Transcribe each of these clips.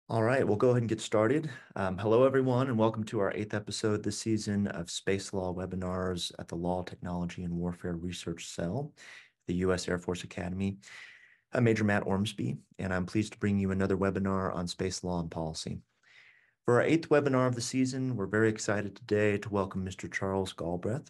All right, we'll go ahead and get started. Hello, everyone, and welcome to our eighth episode this season of Space Law webinars at the Law, Technology, and Warfare Research Cell, the U.S. Air Force Academy. I'm Major Matt Ormsbee, and I'm pleased to bring you another webinar on space law and policy. For our eighth webinar of the season, we're very excited today to welcome Mr. Charles Galbreath.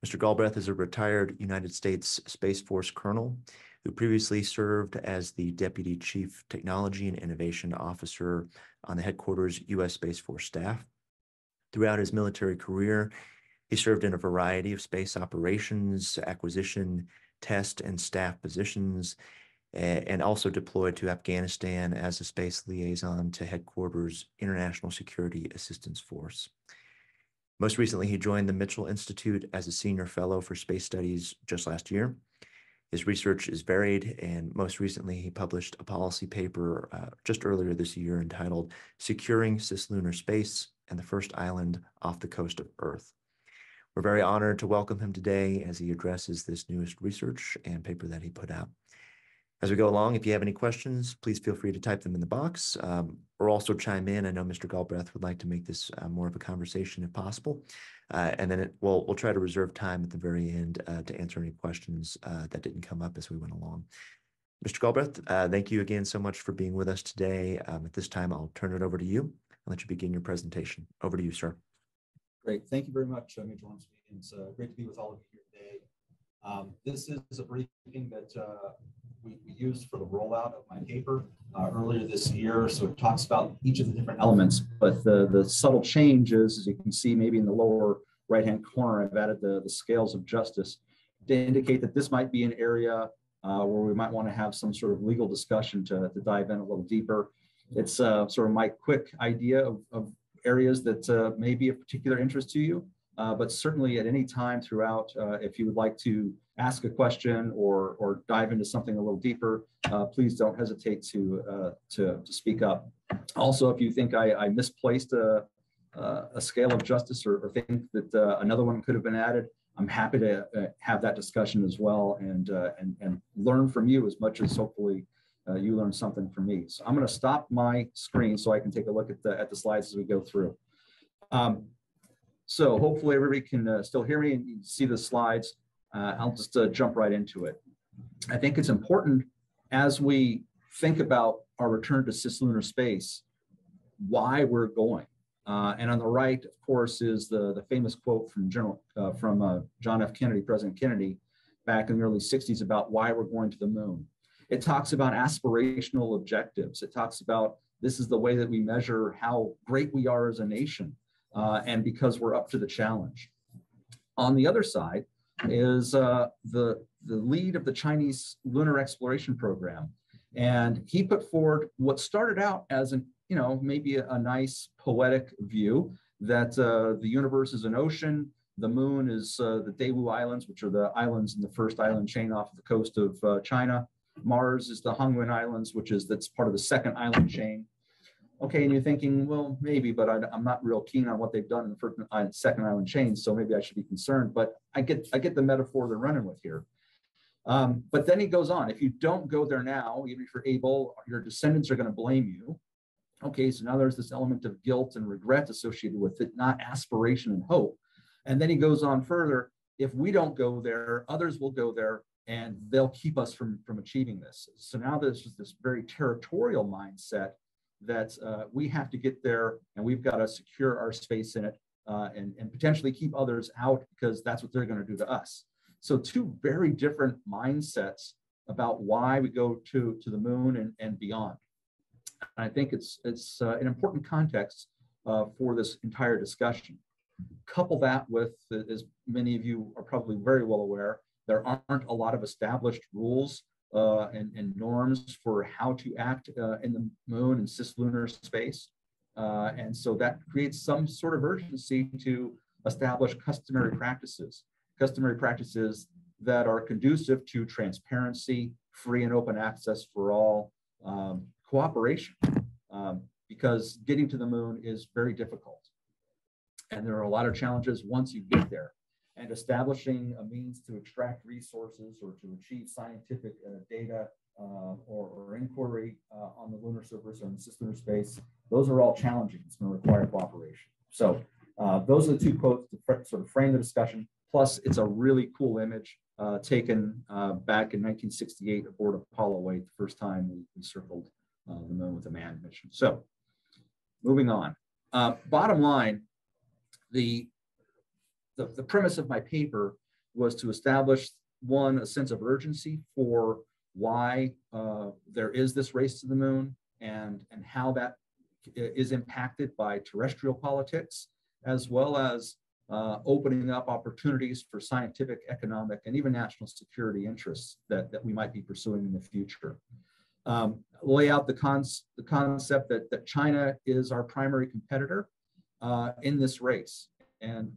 Mr. Galbreath is a retired United States Space Force colonel who previously served as the Deputy Chief Technology and Innovation Officer on the headquarters U.S. Space Force staff. Throughout his military career, he served in a variety of space operations, acquisition, test, and staff positions, and also deployed to Afghanistan as a space liaison to headquarters International Security Assistance Force. Most recently, he joined the Mitchell Institute as a senior fellow for space studies just last year. His research is varied, and most recently, he published a policy paper just earlier this year entitled Securing Cislunar Space and the First Island Off the Coast of Earth. We're very honored to welcome him today as he addresses this newest research and paper that he put out. As we go along, if you have any questions, please feel free to type them in the box or also chime in. I know Mr. Galbraith would like to make this more of a conversation if possible. And then we'll try to reserve time at the very end to answer any questions that didn't come up as we went along. Mr. Galbraith, thank you again so much for being with us today. At this time, I'll turn it over to you and let you begin your presentation. Over to you, sir. Great. Thank you very much, Major Ormsbee. It's great to be with all of you here today. This is a briefing that we used for the rollout of my paper earlier this year. So it talks about each of the different elements, but the subtle change is, as you can see, maybe in the lower right-hand corner, I've added the scales of justice to indicate that this might be an area where we might want to have some sort of legal discussion to dive in a little deeper. It's sort of my quick idea of areas that may be of particular interest to you. But certainly at any time throughout, if you would like to ask a question or dive into something a little deeper, please don't hesitate to speak up. Also, if you think I misplaced a scale of justice or think that another one could have been added, I'm happy to have that discussion as well and learn from you as much as hopefully you learn something from me. So I'm going to stop my screen so I can take a look at the slides as we go through. So hopefully everybody can still hear me and you see the slides. I'll just jump right into it. I think it's important as we think about our return to cislunar space, why we're going. And on the right, of course, is the famous quote from John F. Kennedy, President Kennedy, back in the early 60s about why we're going to the moon. It talks about aspirational objectives. It talks about this is the way that we measure how great we are as a nation. And because we're up to the challenge. On the other side is the lead of the Chinese lunar exploration program. And he put forward what started out as maybe a nice poetic view that the universe is an ocean, the moon is the Daewoo Islands, which are the islands in the first island chain off the coast of China. Mars is the Hongwen Islands, that's part of the second island chain. Okay, and you're thinking, well, maybe, but I'm not real keen on what they've done in the first second island chain, so maybe I should be concerned. But I get the metaphor they're running with here. But then he goes on, if you don't go there now, even if you're able, your descendants are going to blame you. Okay, so now there's this element of guilt and regret associated with it, not aspiration and hope. And then he goes on further, if we don't go there, others will go there, and they'll keep us from achieving this. So now there's this very territorial mindset that we have to get there and we've got to secure our space in it and potentially keep others out because that's what they're going to do to us. So two very different mindsets about why we go to the moon and beyond. I think it's an important context for this entire discussion. Couple that with, as many of you are probably very well aware, there aren't a lot of established rules and norms for how to act in the moon and cislunar space. And so that creates some sort of urgency to establish customary practices that are conducive to transparency, free and open access for all, cooperation, because getting to the moon is very difficult. And there are a lot of challenges once you get there. And establishing a means to extract resources or to achieve scientific data or inquiry on the lunar surface or in cislunar space, those are all challenging. It's going to require cooperation. So those are the two quotes to sort of frame the discussion. Plus, it's a really cool image taken back in 1968 aboard Apollo 8, the first time we circled the moon with a manned mission. So moving on. Bottom line, the premise of my paper was to establish, one, a sense of urgency for why there is this race to the moon and how that is impacted by terrestrial politics, as well as opening up opportunities for scientific, economic, and even national security interests that we might be pursuing in the future. Lay out the concept that China is our primary competitor in this race. And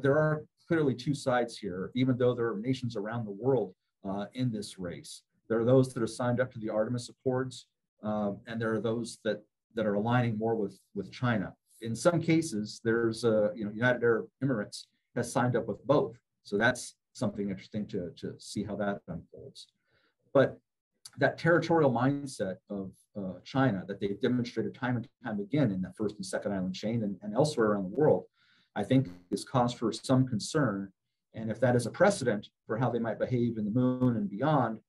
there are clearly two sides here, even though there are nations around the world in this race. There are those that are signed up to the Artemis Accords, and there are those that are aligning more with China. In some cases, there's United Arab Emirates has signed up with both. So that's something interesting to see how that unfolds. But that territorial mindset of China that they've demonstrated time and time again in that first and second island chain and elsewhere around the world, I think is cause for some concern. And if that is a precedent for how they might behave in the moon and beyond,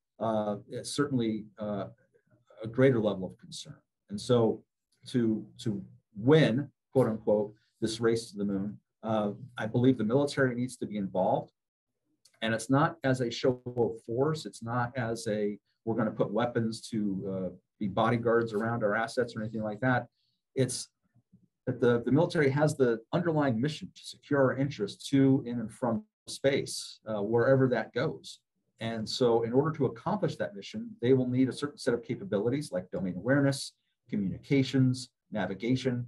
it's certainly a greater level of concern. And so to win, quote unquote, this race to the moon, I believe the military needs to be involved. And it's not as a show of force. It's not as we're going to put weapons to be bodyguards around our assets or anything like that. It's that the military has the underlying mission to secure our interests to, in, and from space, wherever that goes. And so in order to accomplish that mission, they will need a certain set of capabilities like domain awareness, communications, navigation.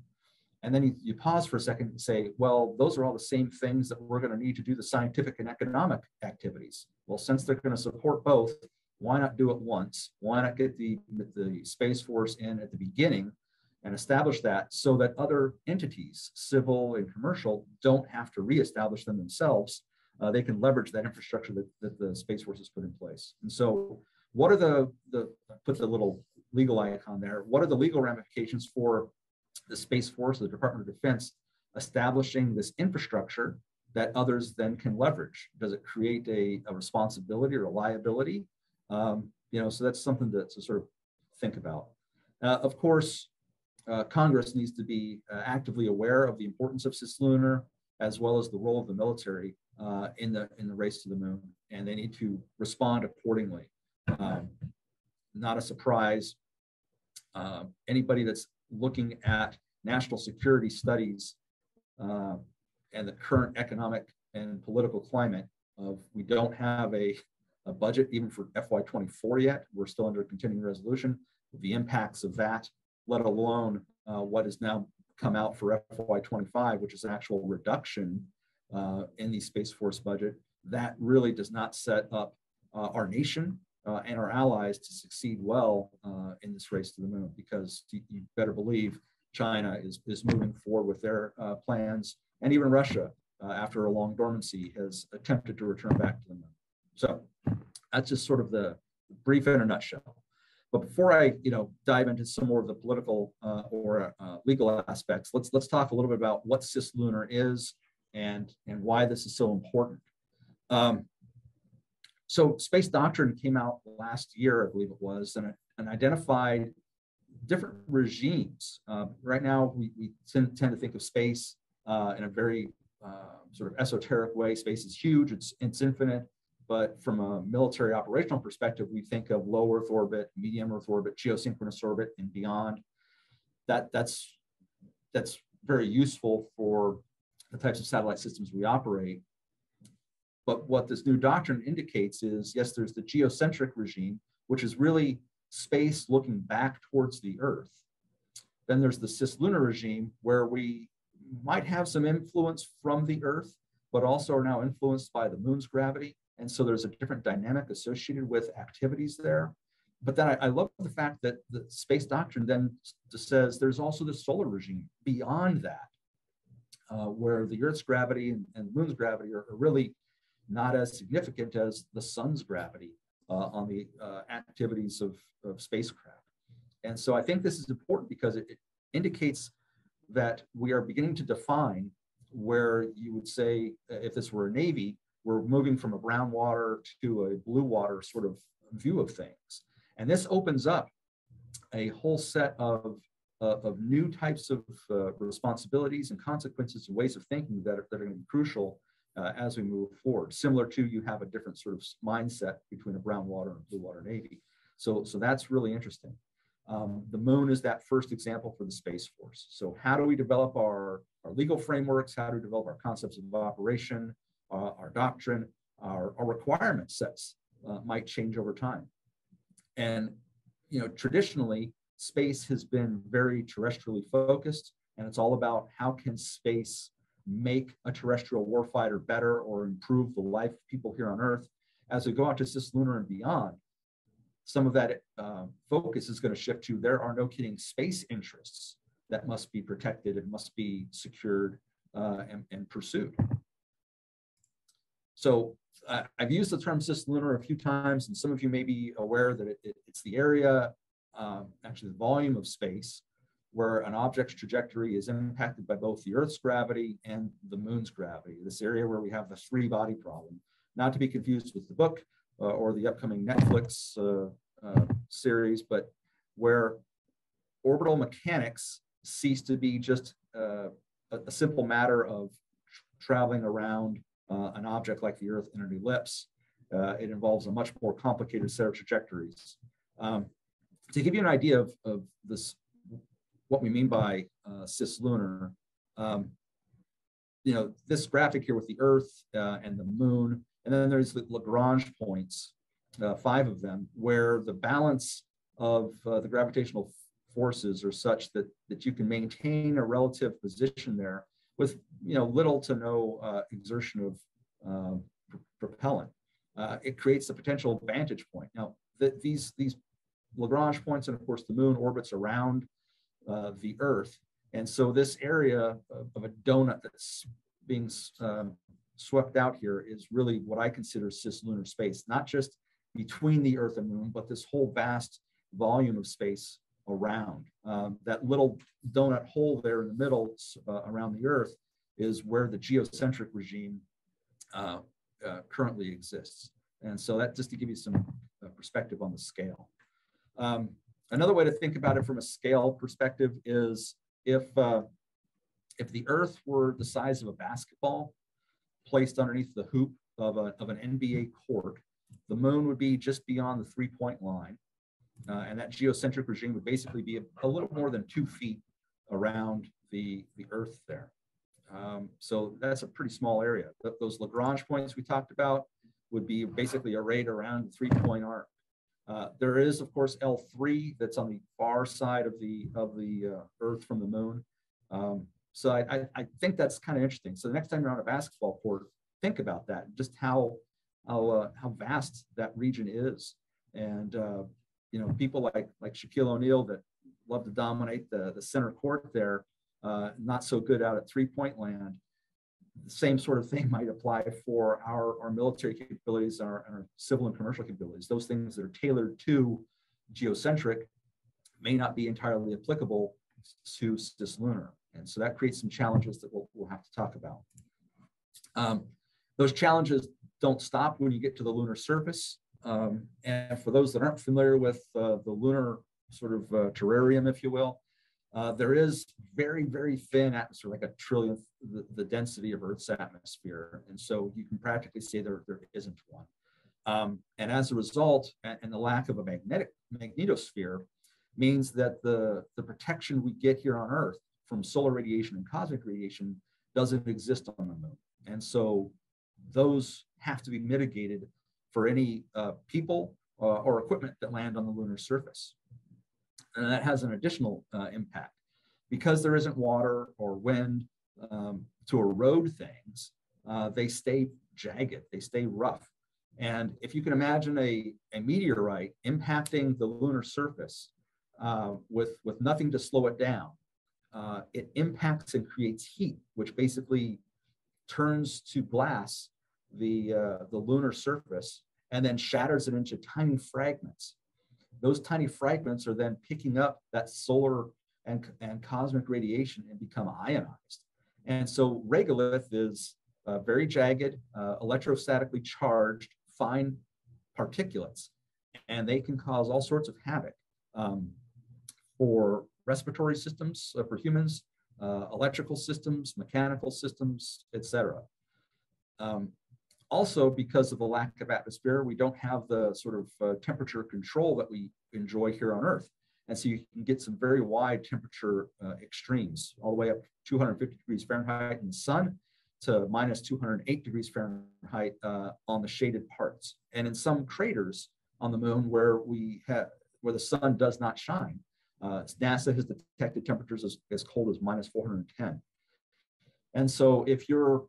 And then you pause for a second and say, well, those are all the same things that we're going to need to do the scientific and economic activities. Well, since they're going to support both, why not do it once? Why not get the Space Force in at the beginning and establish that so that other entities, civil and commercial, don't have to reestablish them themselves. They can leverage that infrastructure that the Space Force has put in place. And so what are put the little legal icon there, what are the legal ramifications for the Space Force, the Department of Defense, establishing this infrastructure that others then can leverage? Does it create a responsibility or a liability? So that's something to sort of think about. Of course, Congress needs to be actively aware of the importance of cislunar, as well as the role of the military in the race to the moon, and they need to respond accordingly. Not a surprise. Anybody that's looking at national security studies and the current economic and political climate of, we don't have a budget even for FY24 yet. We're still under continuing resolution. The impacts of that, let alone what has now come out for FY25, which is an actual reduction in the Space Force budget, that really does not set up our nation and our allies to succeed well in this race to the moon, because you better believe China is moving forward with their plans, and even Russia, after a long dormancy, has attempted to return back to the moon. So that's just sort of the brief in a nutshell. But before I dive into some more of the political or legal aspects, let's talk a little bit about what cislunar is and why this is so important. So Space Doctrine came out last year, I believe it was, and identified different regimes. Right now, we tend to think of space in a very sort of esoteric way. Space is huge, it's infinite. But from a military operational perspective, we think of low Earth orbit, medium Earth orbit, geosynchronous orbit, and beyond. That's very useful for the types of satellite systems we operate. But what this new doctrine indicates is, yes, there's the geocentric regime, which is really space looking back towards the Earth. Then there's the cislunar regime, where we might have some influence from the Earth, but also are now influenced by the moon's gravity. And so there's a different dynamic associated with activities there. But then I love the fact that the Space Doctrine then says there's also the solar regime beyond that, where the Earth's gravity and the moon's gravity are really not as significant as the sun's gravity. on the activities of spacecraft. And so I think this is important because it indicates that we are beginning to define where you would say, if this were a Navy, we're moving from a brown water to a blue water sort of view of things. And this opens up a whole set of new types of responsibilities and consequences and ways of thinking that are going to be crucial as we move forward. Similar to, you have a different sort of mindset between a brown water and blue water Navy. So that's really interesting. The moon is that first example for the Space Force. So how do we develop our legal frameworks? How do we develop our concepts of operation, our doctrine, our requirement sets might change over time. And traditionally, space has been very terrestrially focused, and it's all about how can space make a terrestrial warfighter better or improve the life of people here on Earth. As we go out to cislunar and beyond, some of that focus is going to shift to, there are no kidding space interests that must be protected and must be secured and pursued. So I've used the term cislunar a few times, and some of you may be aware that it's the area, actually the volume of space, where an object's trajectory is impacted by both the Earth's gravity and the moon's gravity. This area where we have the three-body problem, not to be confused with the book or the upcoming Netflix series, but where orbital mechanics cease to be just a simple matter of traveling around an object like the Earth in an ellipse. It involves a much more complicated set of trajectories. To give you an idea of this, what we mean by cislunar, this graphic here with the Earth and the moon, and then there's the Lagrange points, 5 of them, where the balance of the gravitational forces are such that you can maintain a relative position there with little to no exertion of propellant. It creates a potential vantage point. Now, these Lagrange points, and of course the moon orbits around the Earth, and so this area of a donut that's being swept out here is really what I consider cislunar space, not just between the Earth and moon, but this whole vast volume of space around. That little donut hole there in the middle around the Earth is where the geocentric regime currently exists. And so that, just to give you some perspective on the scale. Another way to think about it from a scale perspective is if the Earth were the size of a basketball placed underneath the hoop of an NBA court, the moon would be just beyond the 3-point line. And that geocentric regime would basically be a little more than 2 feet around the Earth there. So that's a pretty small area. Those Lagrange points we talked about would be basically arrayed around the 3-point arc. There is, of course, L3 that's on the far side of the Earth from the moon. So I think that's kind of interesting. So the next time you're on a basketball court, think about that, just how vast that region is. And people like Shaquille O'Neal that love to dominate the center court there, not so good out at 3-point land. The same sort of thing might apply for our military capabilities and our civil and commercial capabilities. Those things that are tailored to geocentric may not be entirely applicable to cislunar. And so that creates some challenges that we'll have to talk about. Those challenges don't stop when you get to the lunar surface. And for those that aren't familiar with the lunar sort of terrarium, if you will, there is very, very thin atmosphere, like a trillionth the density of Earth's atmosphere. And so you can practically say there isn't one. And as a result, and the lack of a magnetosphere means that the protection we get here on Earth from solar radiation and cosmic radiation doesn't exist on the moon. And so those have to be mitigated for any people or equipment that land on the lunar surface. And that has an additional impact. Because there isn't water or wind to erode things, they stay jagged, they stay rough. And if you can imagine a meteorite impacting the lunar surface with nothing to slow it down, it impacts and creates heat, which basically turns to glass the lunar surface and then shatters it into tiny fragments. Those tiny fragments are then picking up that solar and cosmic radiation and become ionized. And so regolith is very jagged, electrostatically charged, fine particulates, and they can cause all sorts of havoc for respiratory systems for humans, electrical systems, mechanical systems, etc. Also, because of the lack of atmosphere, we don't have the sort of temperature control that we enjoy here on Earth. And so you can get some very wide temperature extremes, all the way up to 250 degrees Fahrenheit in the sun to minus 208 degrees Fahrenheit on the shaded parts. And in some craters on the moon where the sun does not shine, NASA has detected temperatures as cold as minus 410. And so if you're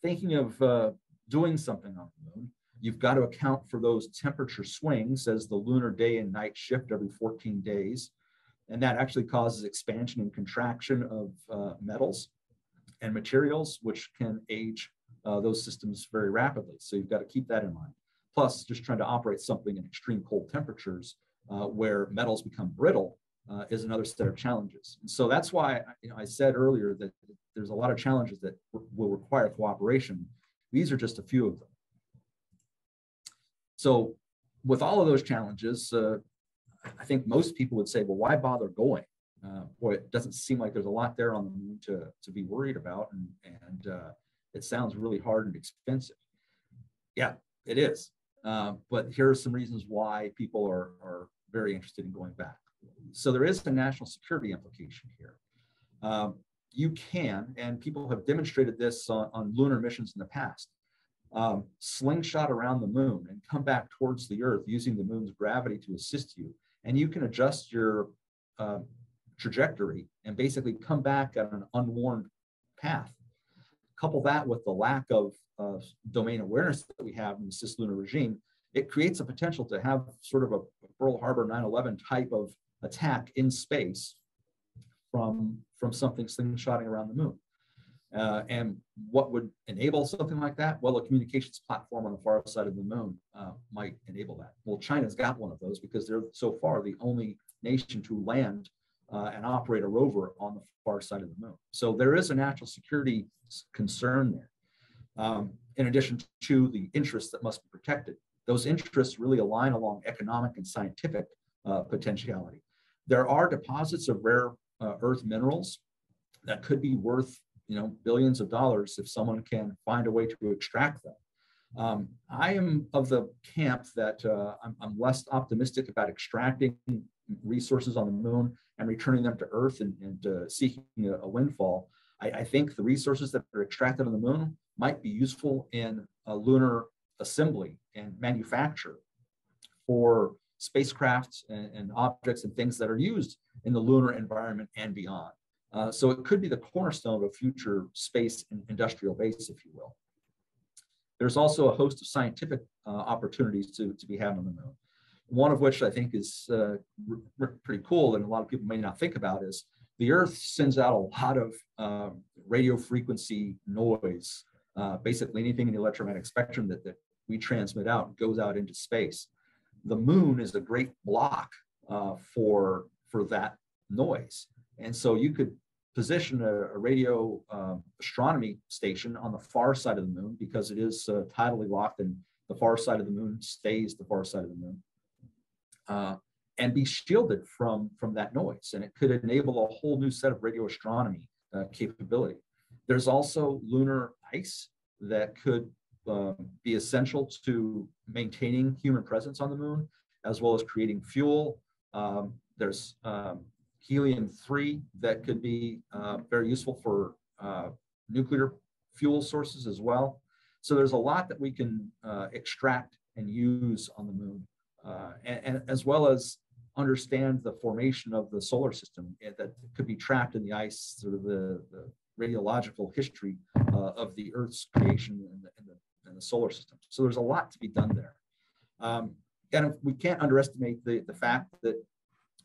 thinking of doing something on the moon, you've got to account for those temperature swings as the lunar day and night shift every 14 days. And that actually causes expansion and contraction of metals and materials, which can age those systems very rapidly. So you've got to keep that in mind. Plus, just trying to operate something in extreme cold temperatures where metals become brittle is another set of challenges. And so that's why I said earlier that there's a lot of challenges that will require cooperation. These are just a few of them. So with all of those challenges, I think most people would say, well, why bother going? Boy, it doesn't seem like there's a lot there on the moon to be worried about. And it sounds really hard and expensive. Yeah, it is. But here are some reasons why people are very interested in going back. So there is a national security implication here. You can, and people have demonstrated this on lunar missions in the past, slingshot around the moon and come back towards the Earth using the moon's gravity to assist you. And you can adjust your trajectory and basically come back at an unwarned path. Couple that with the lack of domain awareness that we have in the cislunar regime, it creates a potential to have sort of a Pearl Harbor 9/11 type of attack in space from something slingshotting around the moon. And what would enable something like that? Well, a communications platform on the far side of the moon might enable that. Well, China's got one of those because they're so far the only nation to land and operate a rover on the far side of the moon. So there is a national security concern there. In addition to the interests that must be protected. Those interests really align along economic and scientific potentiality. There are deposits of rare earth minerals that could be worth billions of dollars if someone can find a way to extract them. I am of the camp that I'm less optimistic about extracting resources on the moon and returning them to Earth and seeking a windfall. I think the resources that are extracted on the moon might be useful in a lunar assembly and manufacture for spacecraft and objects and things that are used in the lunar environment and beyond. So it could be the cornerstone of a future space and industrial base, if you will. There's also a host of scientific opportunities to be had on the moon. One of which I think is pretty cool and a lot of people may not think about is the Earth sends out a lot of radio frequency noise. Basically anything in the electromagnetic spectrum that we transmit out goes out into space. The moon is a great block for that noise. And so you could position a radio astronomy station on the far side of the moon because it is tidally locked and the far side of the moon stays the far side of the moon. And be shielded from that noise. And it could enable a whole new set of radio astronomy capability. There's also lunar ice that could be essential to maintaining human presence on the moon, as well as creating fuel. There's helium-3 that could be very useful for nuclear fuel sources as well. So there's a lot that we can extract and use on the moon, and as well as understand the formation of the solar system that could be trapped in the ice, sort of the radiological history of the Earth's creation and the solar system. So there's a lot to be done there. And we can't underestimate the fact that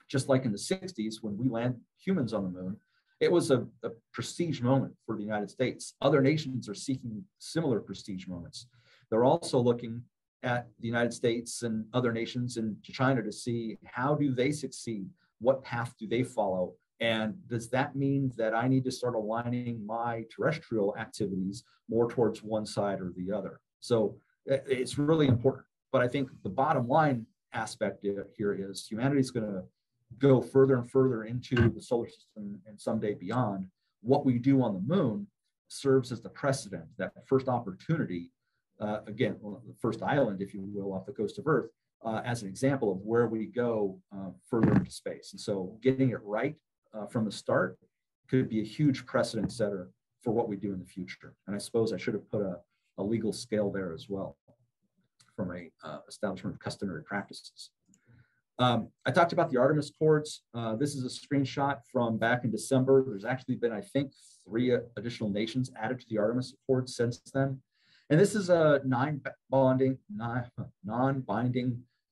just like in the 60s, when we land humans on the moon, it was a prestige moment for the United States. Other nations are seeking similar prestige moments. They're also looking at the United States and other nations and to China to see how do they succeed? What path do they follow? And does that mean that I need to start aligning my terrestrial activities more towards one side or the other? So it's really important. But I think the bottom line aspect here is humanity is going to go further and further into the solar system and someday beyond. What we do on the moon serves as the precedent, that first opportunity, again, the first island, if you will, off the coast of Earth, as an example of where we go further into space. And so getting it right from the start could be a huge precedent setter for what we do in the future. And I suppose I should have put a legal scale there as well from a establishment of customary practices. I talked about the Artemis Accords. This is a screenshot from back in December. There's actually been, I think, 3 additional nations added to the Artemis Accords since then. And this is a non-binding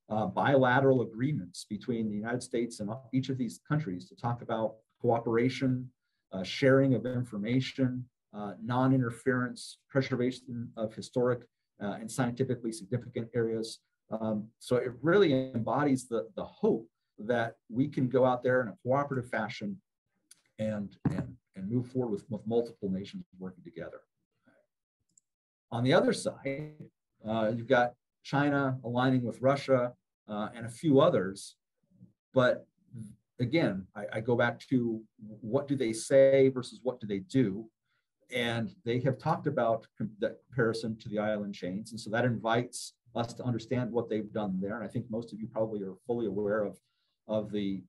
bilateral agreements between the United States and each of these countries to talk about cooperation, sharing of information, non-interference, preservation of historic and scientifically significant areas. So it really embodies the hope that we can go out there in a cooperative fashion and move forward with multiple nations working together. On the other side, you've got China aligning with Russia and a few others. But again, I go back to what do they say versus what do they do? And they have talked about the comparison to the island chains. And so that invites us to understand what they've done there. And I think most of you probably are fully aware of the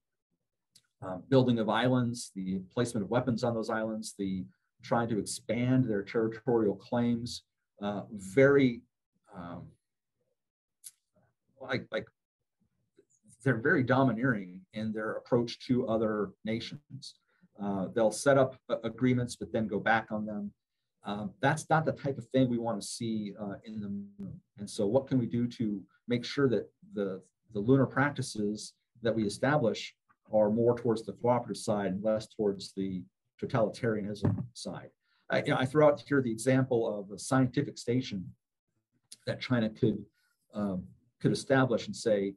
building of islands, the placement of weapons on those islands, the trying to expand their territorial claims, they're very domineering in their approach to other nations. They'll set up agreements, but then go back on them. That's not the type of thing we want to see in the moon. And so what can we do to make sure that the lunar practices that we establish are more towards the cooperative side and less towards the totalitarianism side? I throw out here the example of a scientific station that China could establish and say,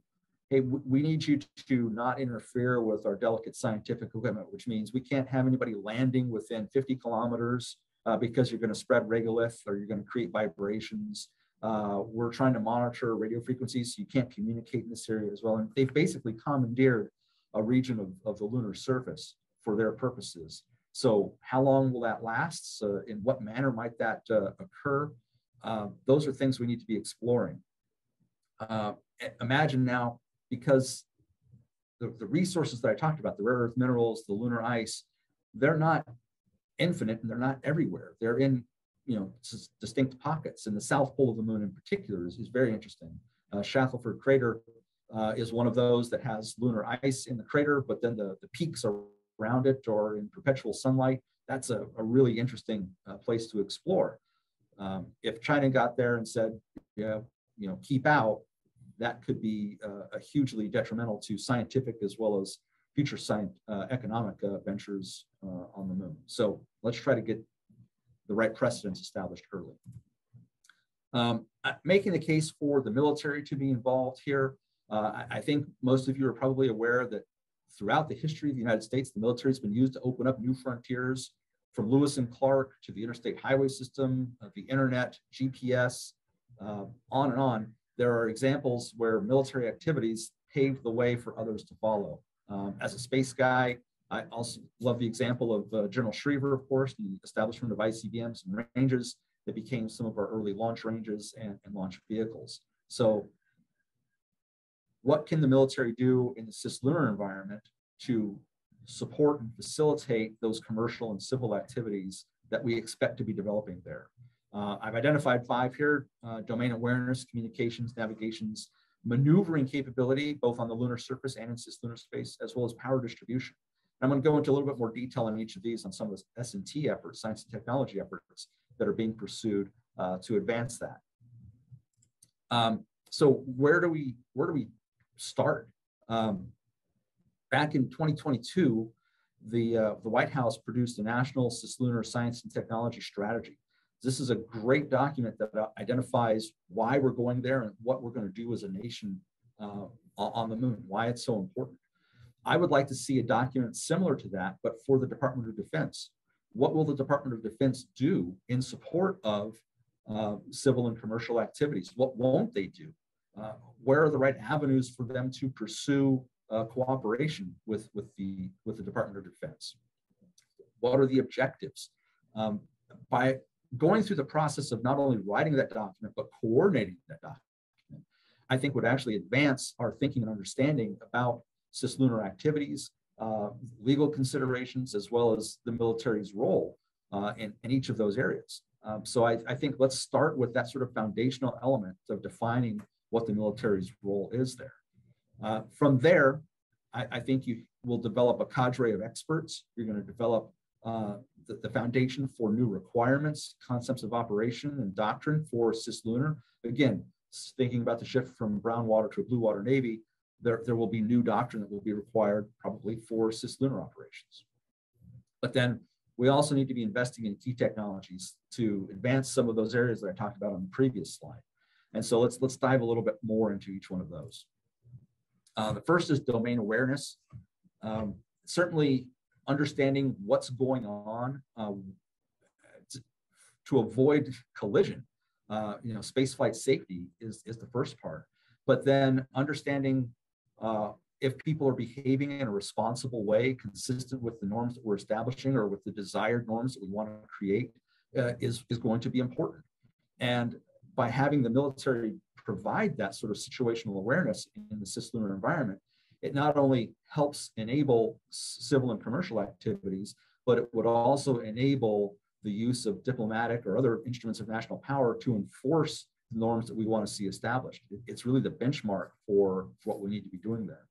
hey, we need you to not interfere with our delicate scientific equipment, which means we can't have anybody landing within 50 kilometers because you're going to spread regolith or you're going to create vibrations. We're trying to monitor radio frequencies, so you can't communicate in this area as well. And they've basically commandeered a region of the lunar surface for their purposes. So how long will that last? In what manner might that occur? Those are things we need to be exploring. Imagine now, because the resources that I talked about, the rare earth minerals, the lunar ice, they're not infinite and they're not everywhere. They're in distinct pockets. And the south pole of the moon in particular is very interesting. Shackelford crater is one of those that has lunar ice in the crater, but then the peaks around it or in perpetual sunlight. That's a really interesting place to explore. If China got there and said, keep out, that could be a hugely detrimental to scientific as well as future economic ventures on the moon. So let's try to get the right precedents established early. Making the case for the military to be involved here, I think most of you are probably aware that throughout the history of the United States, the military has been used to open up new frontiers, from Lewis and Clark to the interstate highway system, the internet, GPS, on and on. There are examples where military activities paved the way for others to follow. As a space guy, I also love the example of General Schriever, of course, the establishment of ICBMs and ranges that became some of our early launch ranges and launch vehicles. So what can the military do in the cislunar environment to support and facilitate those commercial and civil activities that we expect to be developing there? I've identified 5 here: domain awareness, communications, navigations, maneuvering capability, both on the lunar surface and in cislunar space, as well as power distribution. I'm going to go into a little bit more detail on each of these on some of the S&T efforts, science and technology efforts that are being pursued to advance that. So where do we start? Back in 2022, the White House produced a national cislunar science and technology strategy. This is a great document that identifies why we're going there and what we're going to do as a nation on the moon, why it's so important. I would like to see a document similar to that, but for the Department of Defense. What will the Department of Defense do in support of civil and commercial activities? What won't they do? Where are the right avenues for them to pursue cooperation with the Department of Defense? What are the objectives? By going through the process of not only writing that document, but coordinating that document, I think would actually advance our thinking and understanding about cislunar activities, legal considerations, as well as the military's role in each of those areas. So I think let's start with that sort of foundational element of defining what the military's role is there. From there, I think you will develop a cadre of experts. You're going to develop the foundation for new requirements, concepts of operation and doctrine for cislunar. Again, thinking about the shift from brown water to a blue water Navy, there will be new doctrine that will be required probably for cislunar operations. But then we also need to be investing in key technologies to advance some of those areas that I talked about on the previous slide. And so let's dive a little bit more into each one of those. The first is domain awareness. Certainly understanding what's going on to avoid collision. Spaceflight safety is the first part, but then understanding if people are behaving in a responsible way, consistent with the norms that we're establishing or with the desired norms that we want to create, is going to be important. And by having the military provide that sort of situational awareness in the cislunar environment, it not only helps enable civil and commercial activities, but it would also enable the use of diplomatic or other instruments of national power to enforce the norms that we want to see established. It's really the benchmark for what we need to be doing there.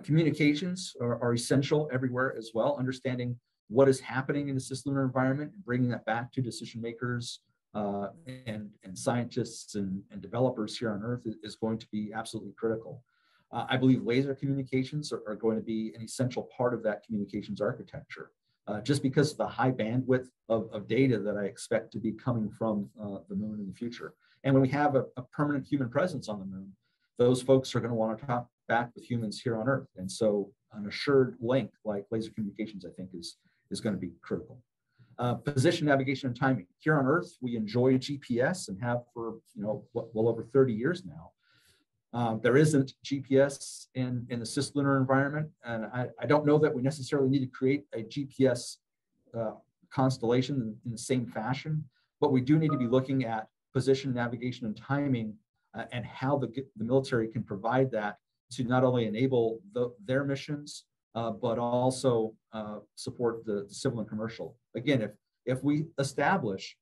Communications are essential everywhere as well. Understanding what is happening in the cislunar environment and bringing that back to decision makers and scientists and developers here on Earth is going to be absolutely critical. I believe laser communications are going to be an essential part of that communications architecture, just because of the high bandwidth of data that I expect to be coming from the moon in the future. And when we have a permanent human presence on the moon, those folks are going to want to talk back with humans here on Earth. And so an assured link like laser communications, I think, is going to be critical. Position, navigation, and timing. Here on Earth, we enjoy GPS and have for well over 30 years now. There isn't GPS in the cislunar environment, and I don't know that we necessarily need to create a GPS constellation in the same fashion, but we do need to be looking at position, navigation, and timing, and how the military can provide that to not only enable their missions, but also support the civil and commercial. Again, if we establish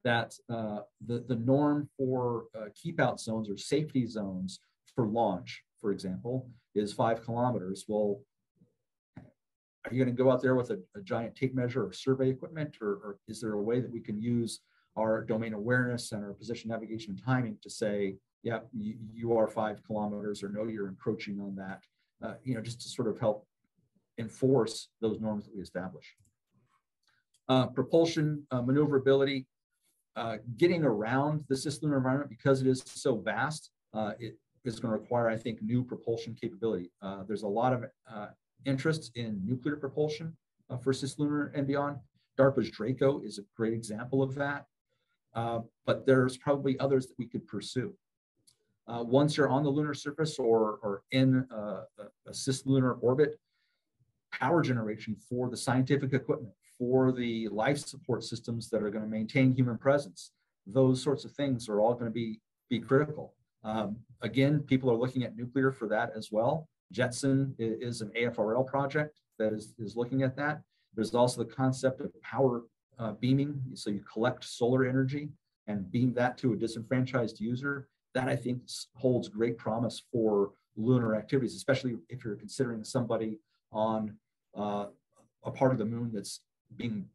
that the norm for keep out zones or safety zones for launch, for example, is 5 kilometers, well, are you going to go out there with a giant tape measure or survey equipment, or is there a way that we can use our domain awareness and our position, navigation, and timing to say, yeah, you are 5 kilometers, or no, you're encroaching on that, just to sort of help enforce those norms that we establish. Propulsion, maneuverability, getting around the cislunar environment, because it is so vast, it is going to require, I think, new propulsion capability. There's a lot of interest in nuclear propulsion for cislunar and beyond. DARPA's Draco is a great example of that, but there's probably others that we could pursue. Once you're on the lunar surface or in a cislunar orbit, power generation for the scientific equipment, for the life support systems that are going to maintain human presence, those sorts of things are all going to be critical. Again, people are looking at nuclear for that as well. JETSON is an AFRL project that is looking at that. There's also the concept of power beaming. So you collect solar energy and beam that to a disenfranchised user. That, I think, holds great promise for lunar activities, especially if you're considering somebody on a part of the moon that's being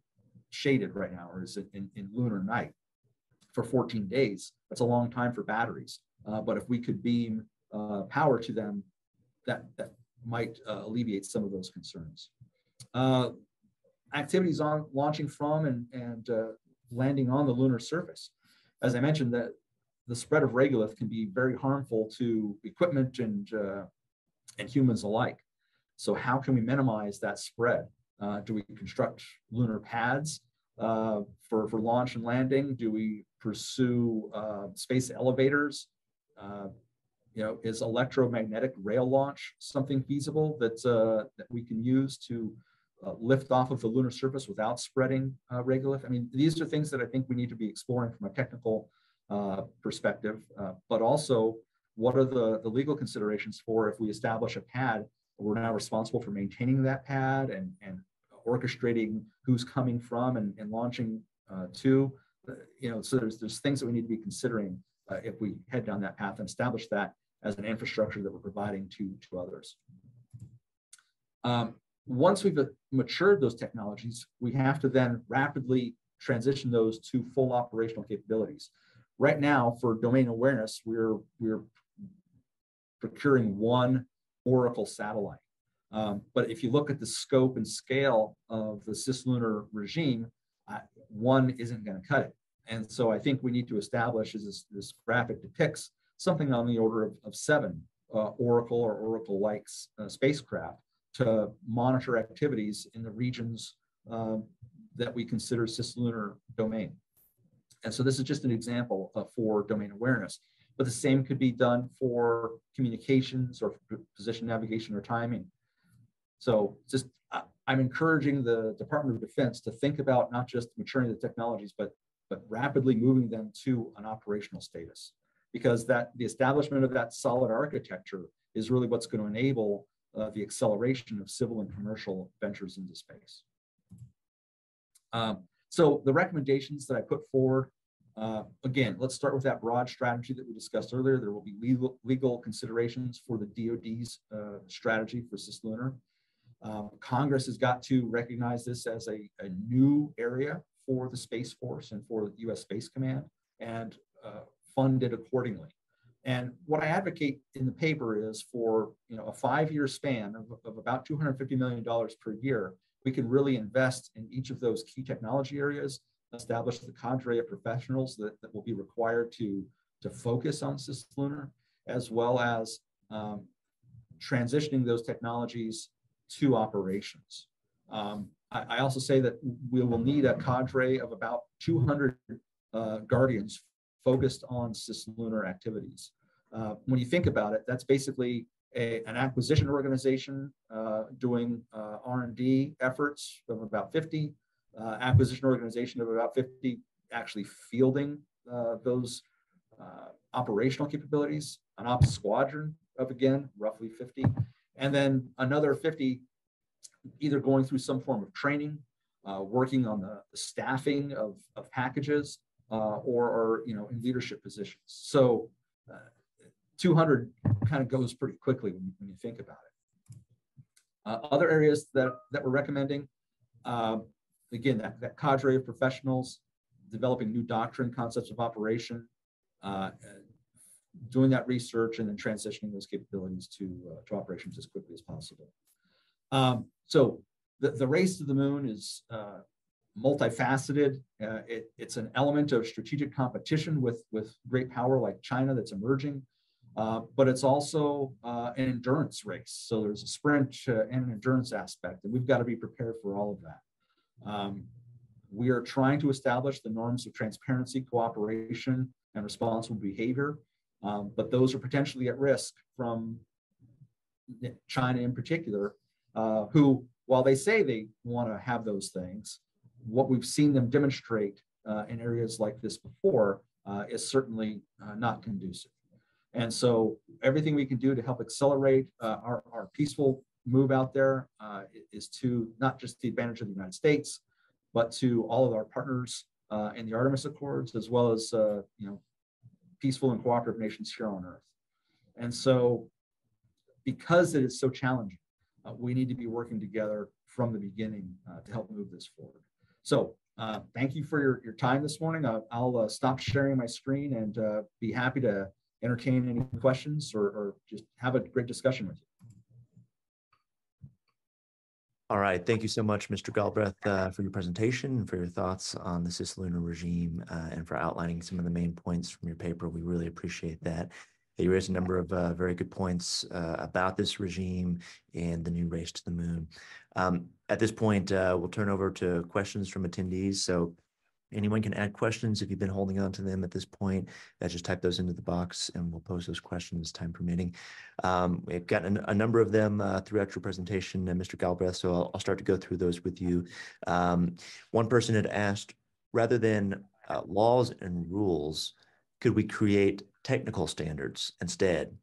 shaded right now, or is in lunar night for 14 days. That's a long time for batteries. But if we could beam power to them, that might alleviate some of those concerns. activities on launching from and landing on the lunar surface. As I mentioned, that the spread of regolith can be very harmful to equipment and humans alike. So how can we minimize that spread? Do we construct lunar pads for launch and landing? Do we pursue space elevators? Is electromagnetic rail launch something feasible that we can use to lift off of the lunar surface without spreading regolith? I mean, these are things that I think we need to be exploring from a technical perspective, but also what are the legal considerations for if we establish a pad, we're now responsible for maintaining that pad and orchestrating who's coming from and launching to, so there's things that we need to be considering if we head down that path and establish that as an infrastructure that we're providing to others. Once we've matured those technologies, we have to then rapidly transition those to full operational capabilities. Right now, for domain awareness, we're procuring one Oracle satellite. But if you look at the scope and scale of the cislunar regime, one isn't going to cut it. And so I think we need to establish, as this graphic depicts, something on the order of 7 Oracle or Oracle-like spacecraft to monitor activities in the regions that we consider cislunar domain. And so this is just an example for domain awareness, but the same could be done for communications or position navigation or timing. So just I'm encouraging the Department of Defense to think about not just maturing the technologies, but rapidly moving them to an operational status, because the establishment of that solid architecture is really what's going to enable the acceleration of civil and commercial ventures into space. So the recommendations that I put forward, again, let's start with that broad strategy that we discussed earlier. There will be legal considerations for the DoD's strategy for cislunar. Congress has got to recognize this as a new area for the Space Force and for the U.S. Space Command and fund it accordingly. And what I advocate in the paper is for a 5-year span of about $250 million per year, we can really invest in each of those key technology areas, establish the cadre of professionals that will be required to focus on cislunar, as well as transitioning those technologies to operations. I also say that we will need a cadre of about 200 guardians focused on cislunar activities. When you think about it, that's basically an acquisition organization doing R&D efforts of about 50, acquisition organization of about 50 actually fielding those operational capabilities, an ops squadron of, again, roughly 50, and then another 50 either going through some form of training, working on the staffing of packages, or in leadership positions. So 200 kind of goes pretty quickly when you think about it. Other areas that we're recommending, again, that cadre of professionals, developing new doctrine, concepts of operation, doing that research, and then transitioning those capabilities to operations as quickly as possible. So the race to the moon is multifaceted. It's an element of strategic competition with great power like China that's emerging, but it's also an endurance race. So there's a sprint and an endurance aspect, and we've got to be prepared for all of that. We are trying to establish the norms of transparency, cooperation, and responsible behavior, but those are potentially at risk from China in particular, who, while they say they want to have those things, what we've seen them demonstrate in areas like this before is certainly not conducive. And so everything we can do to help accelerate our peaceful move out there is to not just the advantage of the United States, but to all of our partners in the Artemis Accords, as well as peaceful and cooperative nations here on Earth. And so because it is so challenging, we need to be working together from the beginning to help move this forward. So thank you for your time this morning. I'll stop sharing my screen and be happy to entertain any questions or just have a great discussion with you. All right. Thank you so much, Mr. Galbreath, for your presentation and for your thoughts on the cislunar regime and for outlining some of the main points from your paper. We really appreciate that. You raised a number of very good points about this regime and the new race to the moon. At this point, we'll turn over to questions from attendees. So anyone can add questions if you've been holding on to them at this point. Just type those into the box and we'll pose those questions time permitting. We've gotten a number of them throughout your presentation, Mr. Galbraith, so I'll start to go through those with you. One person had asked, rather than laws and rules, could we create technical standards instead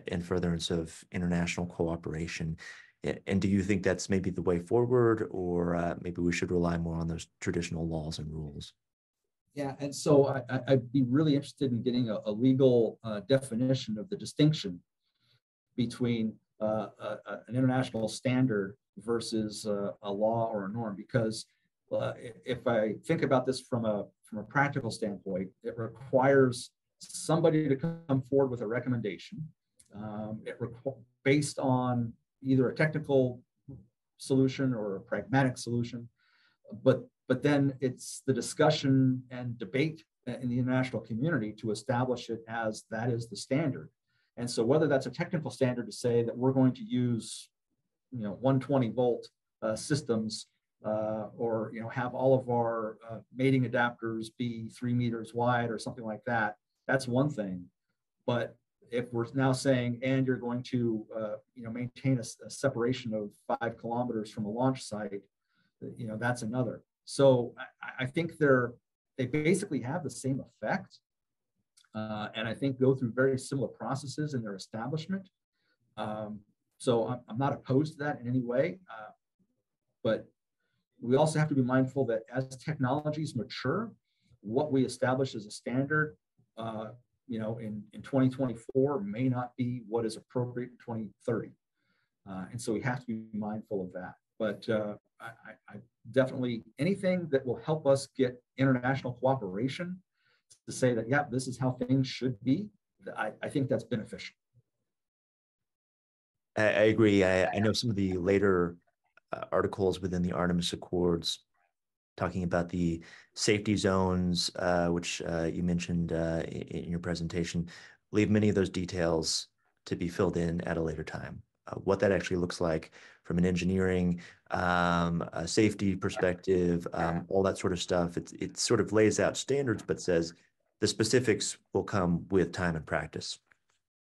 in furtherance of international cooperation? And do you think that's maybe the way forward, or maybe we should rely more on those traditional laws and rules? Yeah, and so I'd be really interested in getting a legal definition of the distinction between an international standard versus a law or a norm, because if I think about this from a practical standpoint, it requires somebody to come forward with a recommendation based on either a technical solution or a pragmatic solution, but then it's the discussion and debate in the international community to establish it as that is the standard. And so whether that's a technical standard to say that we're going to use 120 volt systems or have all of our mating adapters be 3 meters wide or something like that, that's one thing. But if we're now saying, and you're going to maintain a separation of 5 kilometers from a launch site, that's another. So I think they basically have the same effect, and I think go through very similar processes in their establishment. So I'm not opposed to that in any way, but we also have to be mindful that as technologies mature, what we establish as a standard in 2024 may not be what is appropriate in 2030. And so we have to be mindful of that. But I definitely, anything that will help us get international cooperation to say that, yeah, this is how things should be, I think that's beneficial. I agree. I know some of the later articles within the Artemis Accords talking about the safety zones, which you mentioned in your presentation, leave many of those details to be filled in at a later time. What that actually looks like from an engineering, a safety perspective, all that sort of stuff. It sort of lays out standards, but says the specifics will come with time and practice.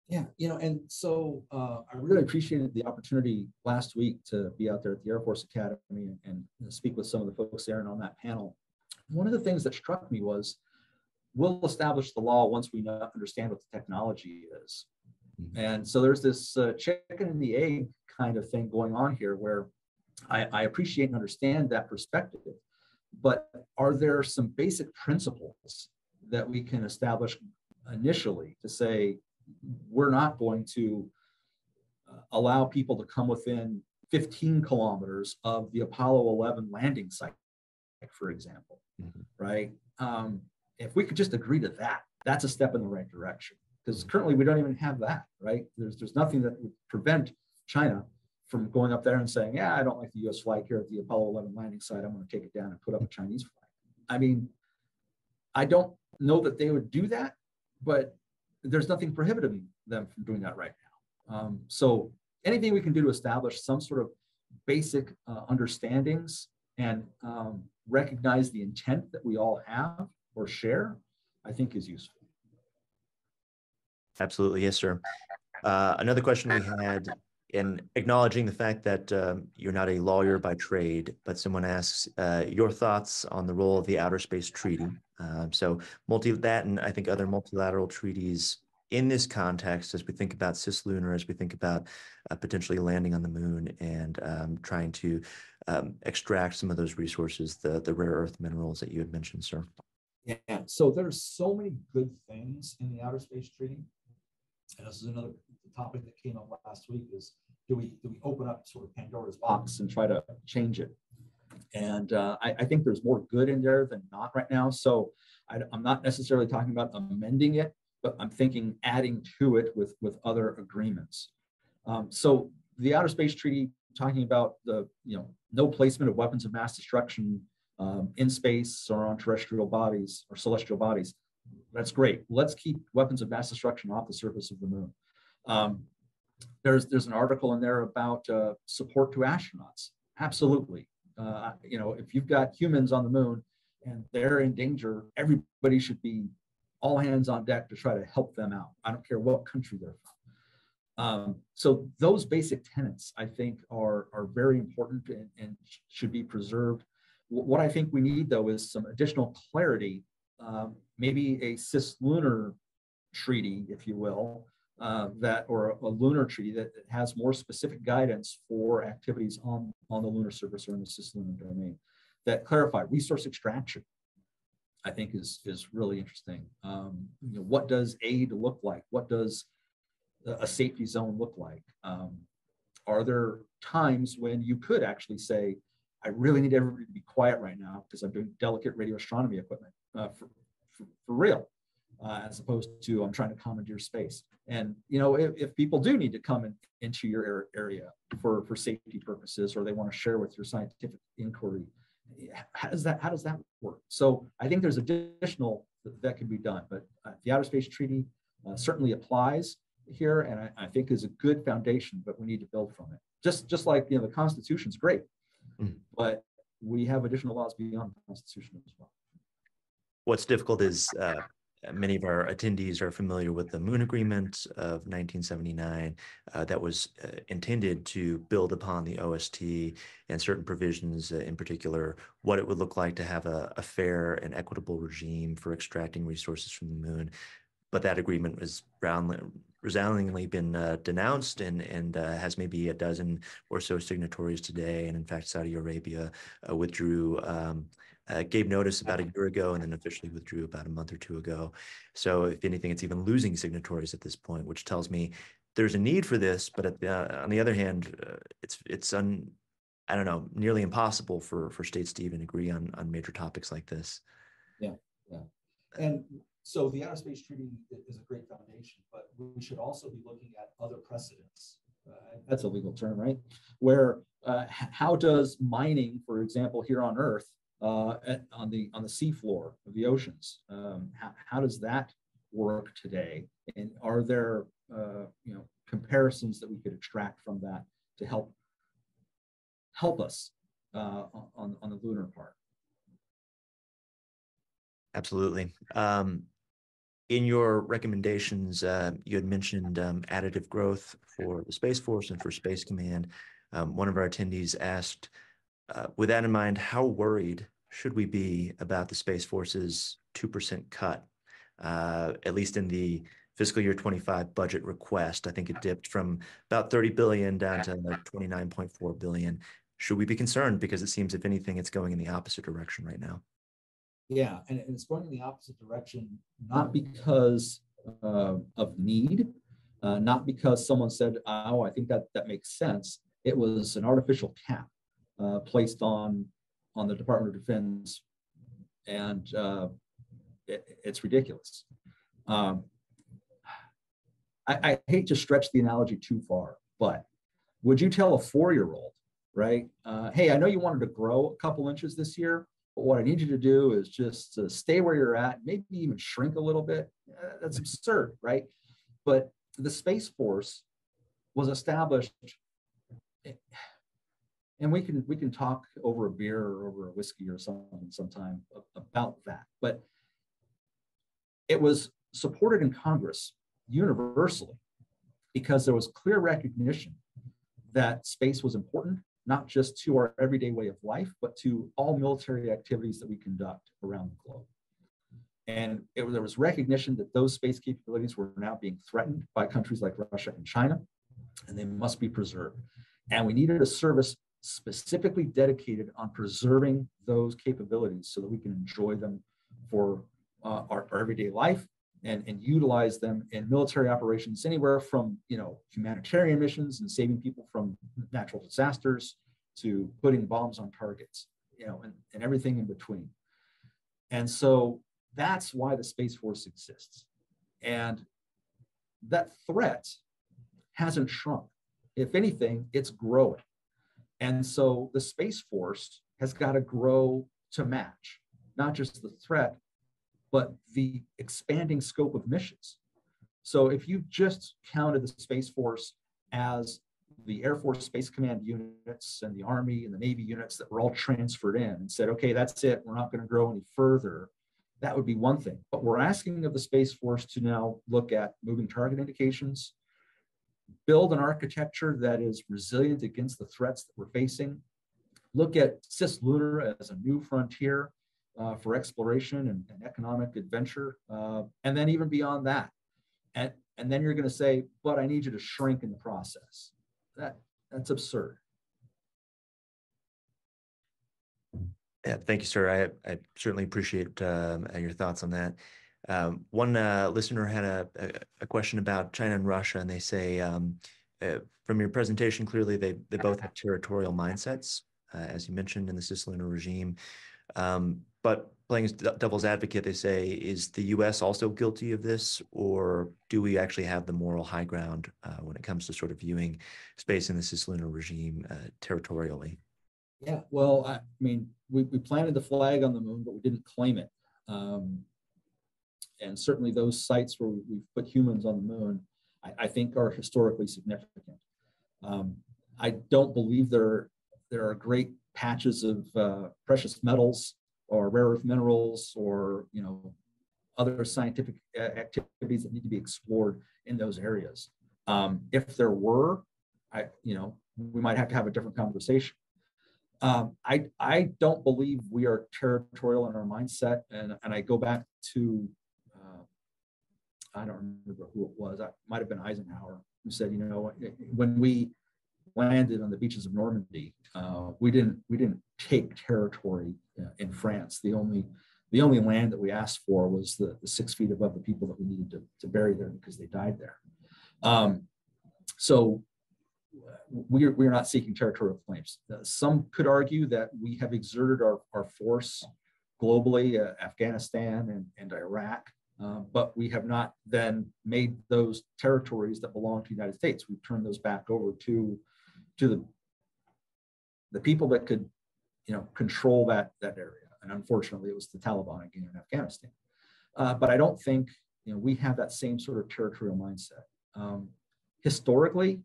Yeah, and so I really appreciated the opportunity last week to be out there at the Air Force Academy and speak with some of the folks there and on that panel. One of the things that struck me was we'll establish the law once we understand what the technology is. And so there's this chicken and the egg kind of thing going on here where I appreciate and understand that perspective, but are there some basic principles that we can establish initially to say, we're not going to allow people to come within 15 kilometers of the Apollo 11 landing site, for example, right? If we could just agree to that, that's a step in the right direction. Because currently we don't even have that, right? There's nothing that would prevent China from going up there and saying, yeah, I don't like the US flag here at the Apollo 11 landing site. I'm going to take it down and put up a Chinese flag. I mean, I don't know that they would do that, but there's nothing prohibiting them from doing that right now. So anything we can do to establish some sort of basic understandings and recognize the intent that we all have or share, I think is useful. Absolutely. Yes, sir. Another question we had, in acknowledging the fact that you're not a lawyer by trade, but someone asks your thoughts on the role of the Outer Space Treaty. So that and I think other multilateral treaties in this context, as we think about cislunar, as we think about potentially landing on the moon and trying to extract some of those resources, the rare earth minerals that you had mentioned, sir. Yeah, so there's so many good things in the Outer Space Treaty. And this is another topic that came up last week is, do we open up sort of Pandora's box and try to change it? And I think there's more good in there than not right now. So I'm not necessarily talking about amending it, but I'm thinking adding to it with other agreements. So the Outer Space Treaty talking about the, no placement of weapons of mass destruction in space or on terrestrial bodies or celestial bodies. That's great. Let's keep weapons of mass destruction off the surface of the moon. There's an article in there about support to astronauts. Absolutely. If you've got humans on the moon and they're in danger, everybody should be all hands on deck to try to help them out. I don't care what country they're from. So those basic tenets, I think, are very important and should be preserved. What I think we need, though, is some additional clarity, maybe a cislunar treaty, if you will, or a lunar treaty that has more specific guidance for activities on the lunar surface or in the cislunar domain that clarify resource extraction. I think is really interesting. What does aid look like? What does a safety zone look like? Are there times when you could actually say, I really need everybody to be quiet right now because I'm doing delicate radio astronomy equipment for real, as opposed to I'm trying to commandeer space. And if people do need to come into your area for safety purposes, or they want to share with your scientific inquiry, how does that work? So I think there's additional that can be done, but the Outer Space Treaty certainly applies here, and I think is a good foundation, but we need to build from it. Just like the Constitution's great, but we have additional laws beyond the Constitution as well. What's difficult is many of our attendees are familiar with the Moon Agreement of 1979 that was intended to build upon the OST and certain provisions, in particular, what it would look like to have a fair and equitable regime for extracting resources from the moon. But that agreement was resoundingly been denounced and has maybe a dozen or so signatories today. And in fact, Saudi Arabia withdrew, gave notice about a year ago and then officially withdrew about a month or two ago. So if anything, it's even losing signatories at this point, which tells me there's a need for this. But on the other hand, it's I don't know, nearly impossible for states to even agree on major topics like this. Yeah. And so the Outer Space Treaty is a great foundation, but we should also be looking at other precedents. That's a legal term, right? Where how does mining, for example, here on Earth, on the seafloor of the oceans, how does that work today? And are there comparisons that we could extract from that to help us on the lunar part? Absolutely. In your recommendations, you had mentioned additive growth for the Space Force and for Space Command. One of our attendees asked, with that in mind, how worried should we be about the Space Force's 2% cut, at least in the fiscal year 25 budget request? I think it dipped from about 30 billion down to like 29.4 billion. Should we be concerned? Because it seems, if anything, it's going in the opposite direction right now. Yeah, and it's going in the opposite direction, not because of need, not because someone said, oh, I think that makes sense. It was an artificial cap placed on the Department of Defense, and it's ridiculous. I hate to stretch the analogy too far, but would you tell a 4-year-old, right, hey, I know you wanted to grow a couple inches this year, but what I need you to do is just stay where you're at, maybe even shrink a little bit? That's absurd, right? But the Space Force was established, and we can talk over a beer or over a whiskey or something sometime about that. But it was supported in Congress universally because there was clear recognition that space was important, not just to our everyday way of life, but to all military activities that we conduct around the globe. And there was recognition that those space capabilities were now being threatened by countries like Russia and China, and they must be preserved. And we needed a service specifically dedicated on preserving those capabilities so that we can enjoy them for our everyday life and utilize them in military operations anywhere from humanitarian missions and saving people from natural disasters to putting bombs on targets, and everything in between. And so that's why the Space Force exists. And that threat hasn't shrunk. If anything, it's growing. And so the Space Force has got to grow to match not just the threat, but the expanding scope of missions. So if you just counted the Space Force as the Air Force Space Command units and the Army and the Navy units that were all transferred in and said, okay, that's it, we're not going to grow any further, that would be one thing. But we're asking of the Space Force to now look at moving target indications, build an architecture that is resilient against the threats that we're facing, look at cislunar as a new frontier for exploration and economic adventure, and then even beyond that. And then you're going to say, but I need you to shrink in the process. That's absurd. Yeah, thank you, sir. I certainly appreciate your thoughts on that. One listener had a question about China and Russia, and they say, from your presentation, clearly they both have territorial mindsets, as you mentioned in the cislunar regime. But playing as devil's advocate, they say, is the U.S. also guilty of this, or do we actually have the moral high ground when it comes to sort of viewing space in the cislunar regime territorially? Yeah, well, I mean, we planted the flag on the moon, but we didn't claim it. And certainly those sites where we've put humans on the moon, I think are historically significant. I don't believe there are great patches of precious metals or rare earth minerals or other scientific activities that need to be explored in those areas. If there were, we might have to have a different conversation. I don't believe we are territorial in our mindset, and I go back to I don't remember who it was. It might have been Eisenhower who said, when we landed on the beaches of Normandy, we didn't take territory in France. The only land that we asked for was the 6 feet above the people that we needed to bury there because they died there. So we're not seeking territorial claims. Some could argue that we have exerted our force globally, Afghanistan and Iraq, but we have not then made those territories that belong to the United States. We've turned those back over to the people that could, control that area. And unfortunately, it was the Taliban again in Afghanistan. But I don't think we have that same sort of territorial mindset. Historically,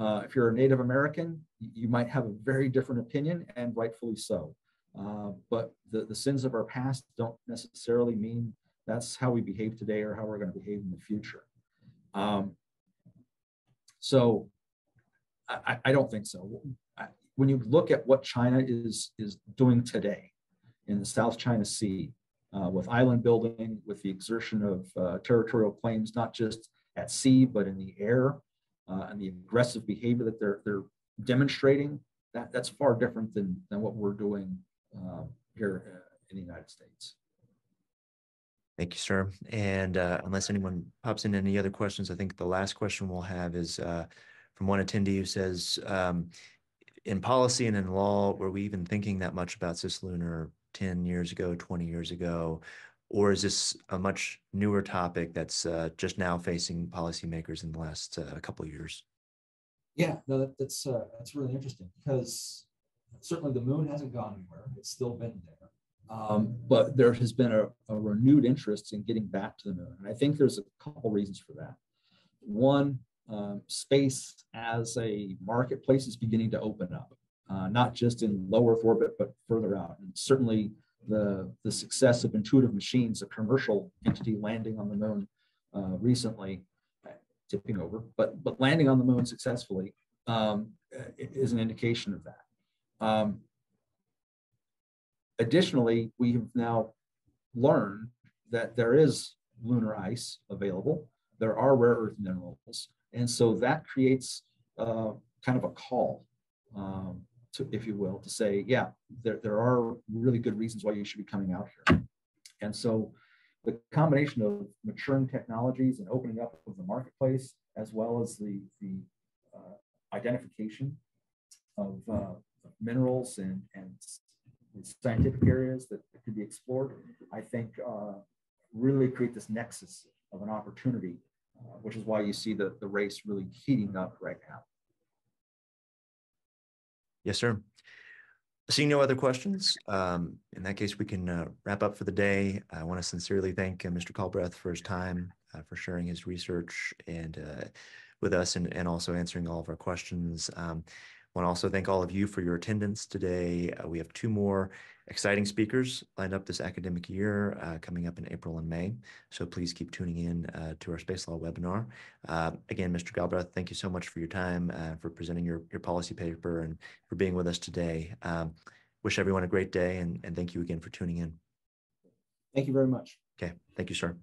if you're a Native American, you might have a very different opinion, and rightfully so. But the sins of our past don't necessarily mean that's how we behave today or how we're going to behave in the future. So I don't think so. When you look at what China is doing today in the South China Sea, with island building, with the exertion of territorial claims, not just at sea, but in the air, and the aggressive behavior that they're demonstrating, that's far different than what we're doing here in the United States. Thank you, sir. And unless anyone pops in any other questions, I think the last question we'll have is from one attendee who says, in policy and in law, were we even thinking that much about cislunar 10 years ago, 20 years ago? Or is this a much newer topic that's just now facing policymakers in the last couple of years? Yeah, no, that's really interesting, because certainly the moon hasn't gone anywhere. It's still been there. But there has been a renewed interest in getting back to the moon. And I think there's a couple reasons for that. One, space as a marketplace is beginning to open up, not just in low Earth orbit, but further out. And certainly the success of Intuitive Machines, a commercial entity landing on the moon recently, tipping over, but landing on the moon successfully is an indication of that. Additionally, we have now learned that there is lunar ice available. There are rare earth minerals. And so that creates kind of a call, if you will, to say, yeah, there are really good reasons why you should be coming out here. And so the combination of maturing technologies and opening up of the marketplace, as well as the identification of minerals and scientific areas that could be explored, I think really create this nexus of an opportunity, which is why you see the race really heating up right now. Yes, sir. Seeing no other questions, in that case, we can wrap up for the day. I want to sincerely thank Mr. Galbreath for his time, for sharing his research and with us and also answering all of our questions. I want to also thank all of you for your attendance today. We have 2 more exciting speakers lined up this academic year coming up in April and May. So please keep tuning in to our Space Law webinar. Again, Mr. Galbreath, thank you so much for your time, for presenting your policy paper and for being with us today. Wish everyone a great day and thank you again for tuning in. Thank you very much. Okay, thank you, sir.